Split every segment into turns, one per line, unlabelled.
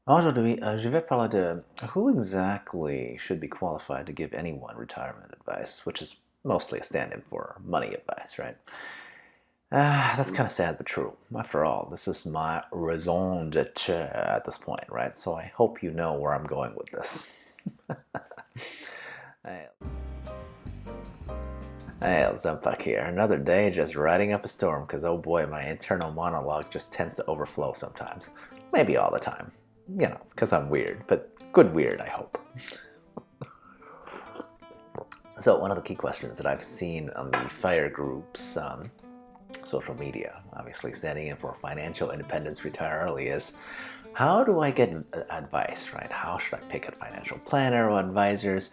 Aujourd'hui, je vais parler de who exactly should be qualified to give anyone retirement advice, which is mostly a stand-in for money advice, right? That's kind of sad but true. After all, this is my raison d'être at this point, right? So I hope you know where I'm going with this. Hey, Zempak here. Another day just riding up a storm because, oh boy, my internal monologue just tends to overflow sometimes. Maybe all the time. You know, because I'm weird, but good weird, I hope. So one of the key questions that I've seen on the FIRE groups, social media, obviously standing in for financial independence, retire early, is how do I get advice, right? How should I pick a financial planner or advisors?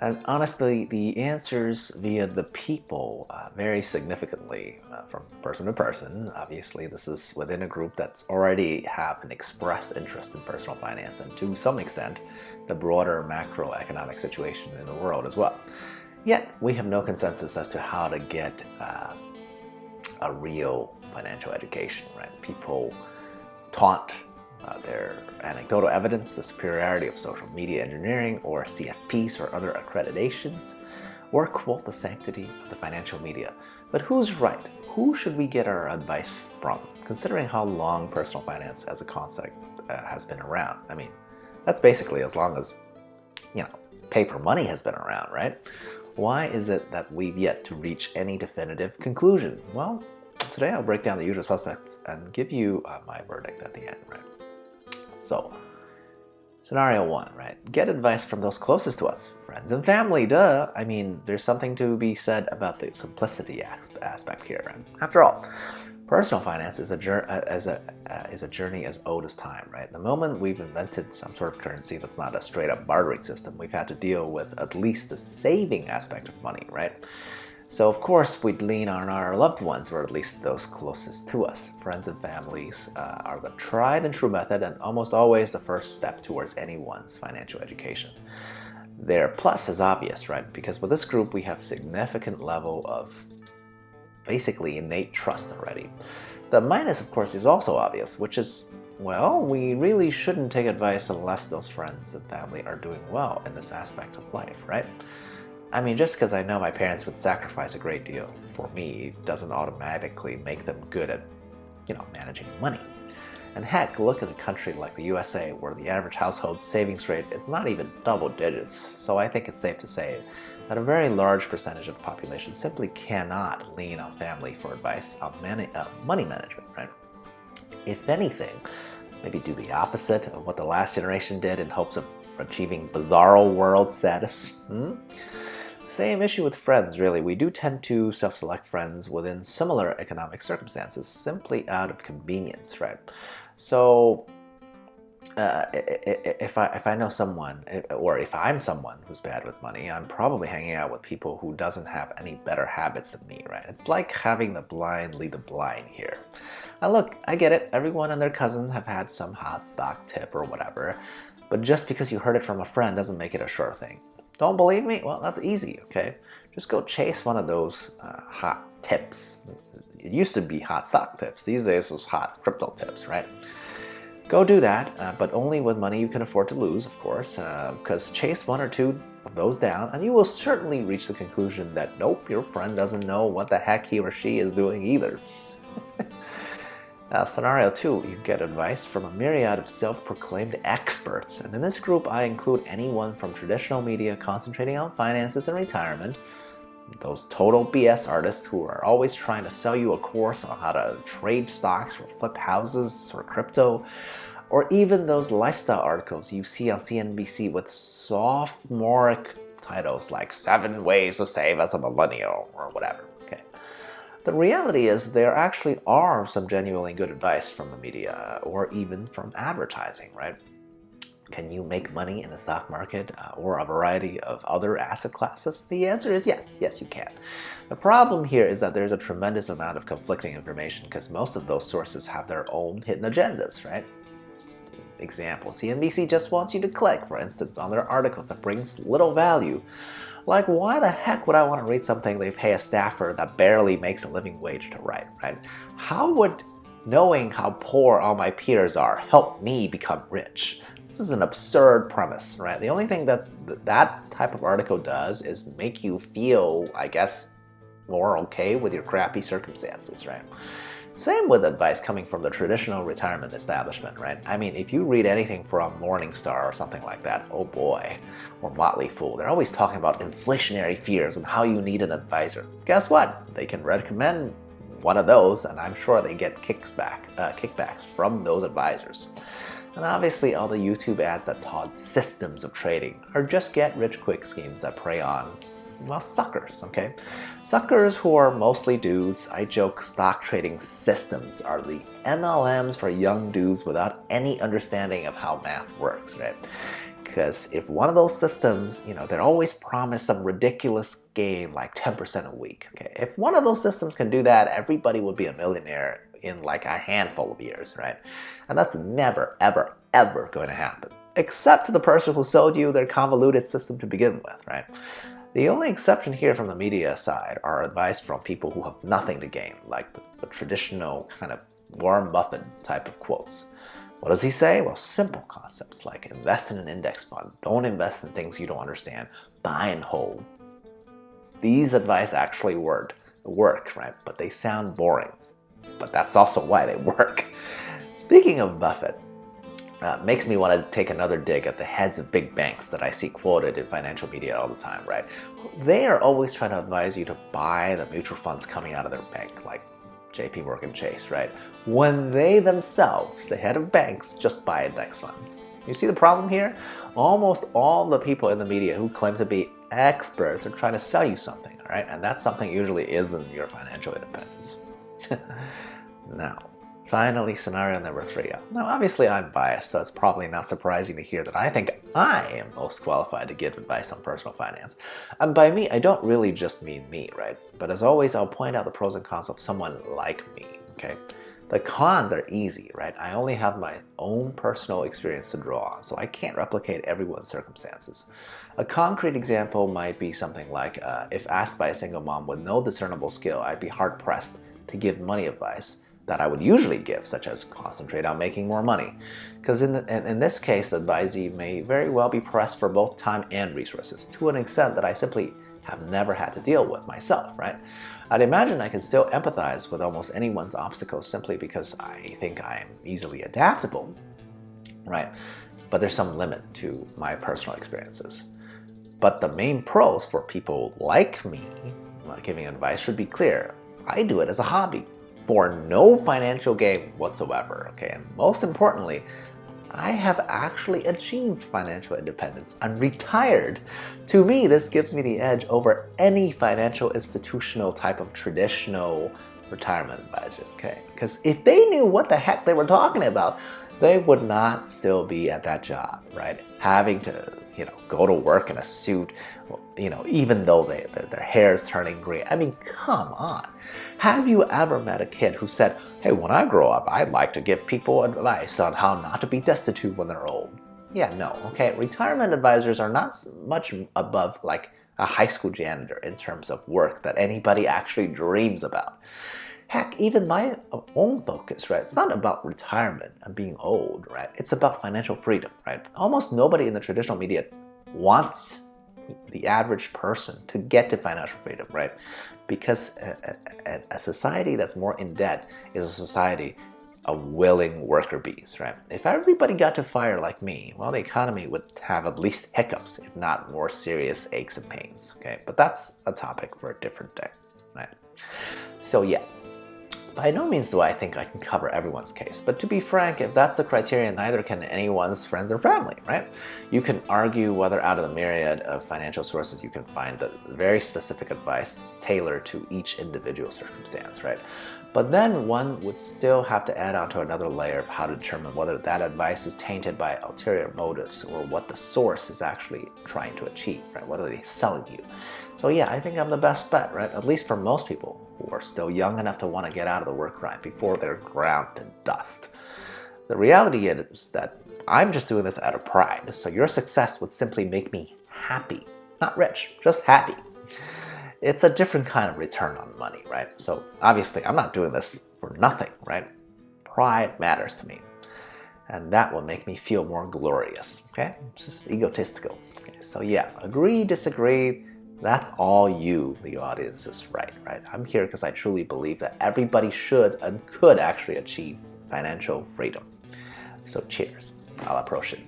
And honestly, the answers via the people vary significantly from person to person. Obviously, this is within a group that's already have an expressed interest in personal finance and to some extent, the broader macroeconomic situation in the world as well. Yet, we have no consensus as to how to get a real financial education, right? People taunt their anecdotal evidence, the superiority of social media engineering or CFPs or other accreditations, or quote the sanctity of the financial media. But who's right? Who should we get our advice from, considering how long personal finance as a concept has been around? I mean, that's basically as long as, you know, paper money has been around, right? Why is it that we've yet to reach any definitive conclusion? Well, today I'll break down the usual suspects and give you my verdict at the end, right? So, scenario one, right? Get advice from those closest to us, friends and family, duh. I mean, there's something to be said about the simplicity aspect here. And after all, personal finance is a journey as old as time, right? The moment we've invented some sort of currency that's not a straight-up bartering system, we've had to deal with at least the saving aspect of money, right? So of course we'd lean on our loved ones, or at least those closest to us. Friends and families are the tried and true method and almost always the first step towards anyone's financial education. Their plus is obvious, right? Because with this group we have significant level of basically innate trust already. The minus, of course, is also obvious, which is, well, we really shouldn't take advice unless those friends and family are doing well in this aspect of life, right? I mean, just because I know my parents would sacrifice a great deal for me doesn't automatically make them good at, managing money. And heck, look at a country like the USA where the average household savings rate is not even double digits. So I think it's safe to say that a very large percentage of the population simply cannot lean on family for advice on money management, right? If anything, maybe do the opposite of what the last generation did in hopes of achieving bizarro world status. Same issue with friends, really. We do tend to self-select friends within similar economic circumstances, simply out of convenience, right? So, if I know someone, or if I'm someone who's bad with money, I'm probably hanging out with people who doesn't have any better habits than me, right? It's like having the blind lead the blind here. Now look, I get it. Everyone and their cousin have had some hot stock tip or whatever, but just because you heard it from a friend doesn't make it a sure thing. Don't believe me? Well, that's easy, okay? Just go chase one of those hot tips. It used to be hot stock tips. These days it's hot crypto tips, right? Go do that, but only with money you can afford to lose, of course, because chase one or two of those down and you will certainly reach the conclusion that nope, your friend doesn't know what the heck he or she is doing either. Now, scenario two, you get advice from a myriad of self-proclaimed experts. And in this group, I include anyone from traditional media concentrating on finances and retirement, those total BS artists who are always trying to sell you a course on how to trade stocks or flip houses or crypto, or even those lifestyle articles you see on CNBC with sophomoric titles like 7 Ways to Save as a Millennial or whatever. The reality is there actually are some genuinely good advice from the media or even from advertising, right? Can you make money in the stock market or a variety of other asset classes? The answer is yes. Yes, you can. The problem here is that there's a tremendous amount of conflicting information because most of those sources have their own hidden agendas, right? Example, CNBC just wants you to click, for instance, on their articles that brings little value. Like, why the heck would I want to read something they pay a staffer that barely makes a living wage to write, right? How would knowing how poor all my peers are helped me become rich. This is an absurd premise, right? The only thing that type of article does is make you feel, I guess, more okay with your crappy circumstances, right? Same with advice coming from the traditional retirement establishment, right? I mean, if you read anything from Morningstar or something like that, oh boy, or Motley Fool, they're always talking about inflationary fears and how you need an advisor. Guess what? They can recommend one of those, and I'm sure they get kickbacks from those advisors. And obviously, all the YouTube ads that taught systems of trading are just get-rich-quick schemes that prey on, well, suckers, okay? Suckers who are mostly dudes. I joke stock trading systems are the MLMs for young dudes without any understanding of how math works, right? Because if one of those systems, they're always promised some ridiculous gain like 10% a week, okay? If one of those systems can do that, everybody would be a millionaire in like a handful of years, right? And that's never, ever, ever going to happen. Except to the person who sold you their convoluted system to begin with, right? The only exception here from the media side are advice from people who have nothing to gain, like the traditional kind of Warren Buffett type of quotes. What does he say? Well, simple concepts like invest in an index fund, don't invest in things you don't understand, buy and hold. These advice actually work, right? But they sound boring. But that's also why they work. Speaking of Buffett, makes me want to take another dig at the heads of big banks that I see quoted in financial media all the time, right? They are always trying to advise you to buy the mutual funds coming out of their bank, like JP Morgan Chase, right? When they themselves, the head of banks, just buy index funds. You see the problem here? Almost all the people in the media who claim to be experts are trying to sell you something, all right? And that something usually isn't your financial independence. Now, finally, scenario number 3. Now, obviously, I'm biased, so it's probably not surprising to hear that I think I am most qualified to give advice on personal finance. And by me, I don't really just mean me, right? But as always, I'll point out the pros and cons of someone like me, okay? The cons are easy, right? I only have my own personal experience to draw on, so I can't replicate everyone's circumstances. A concrete example might be something like, if asked by a single mom with no discernible skill, I'd be hard-pressed to give money advice that I would usually give, such as concentrate on making more money. Because in this case, the advisee may very well be pressed for both time and resources to an extent that I simply have never had to deal with myself, right? I'd imagine I can still empathize with almost anyone's obstacles simply because I think I'm easily adaptable, right? But there's some limit to my personal experiences. But the main pros for people like me, giving advice, should be clear. I do it as a hobby for no financial gain whatsoever, okay? And most importantly, I have actually achieved financial independence. I'm retired. To me, this gives me the edge over any financial institutional type of traditional retirement advisor, okay? Because if they knew what the heck they were talking about, they would not still be at that job, right? Having to, go to work in a suit, even though their hair is turning gray. I mean, come on. Have you ever met a kid who said, hey, when I grow up, I'd like to give people advice on how not to be destitute when they're old? Yeah, no, okay? Retirement advisors are not much above like a high school janitor in terms of work that anybody actually dreams about. Heck, even my own focus, right? It's not about retirement and being old, right? It's about financial freedom, right? Almost nobody in the traditional media wants the average person to get to financial freedom, right? Because a society that's more in debt is a society of willing worker bees, right? If everybody got to fire like me, well, the economy would have at least hiccups, if not more serious aches and pains, okay? But that's a topic for a different day, right? So yeah. By no means do I think I can cover everyone's case, but to be frank, if that's the criteria, neither can anyone's friends or family, right? You can argue whether out of the myriad of financial sources you can find the very specific advice tailored to each individual circumstance, right? But then one would still have to add on to another layer of how to determine whether that advice is tainted by ulterior motives or what the source is actually trying to achieve, right? What are they selling you? So yeah, I think I'm the best bet, right? At least for most people who are still young enough to want to get out of the work grind before they're ground to dust. The reality is that I'm just doing this out of pride, so your success would simply make me happy. Not rich, just happy. It's a different kind of return on money, right? So obviously I'm not doing this for nothing, right? pride matters to me. And that will make me feel more glorious, okay? It's just egotistical. Okay, so yeah, agree, disagree, that's all you, the audience, is right? I'm here because I truly believe that everybody should and could actually achieve financial freedom. So cheers, I'll approach it.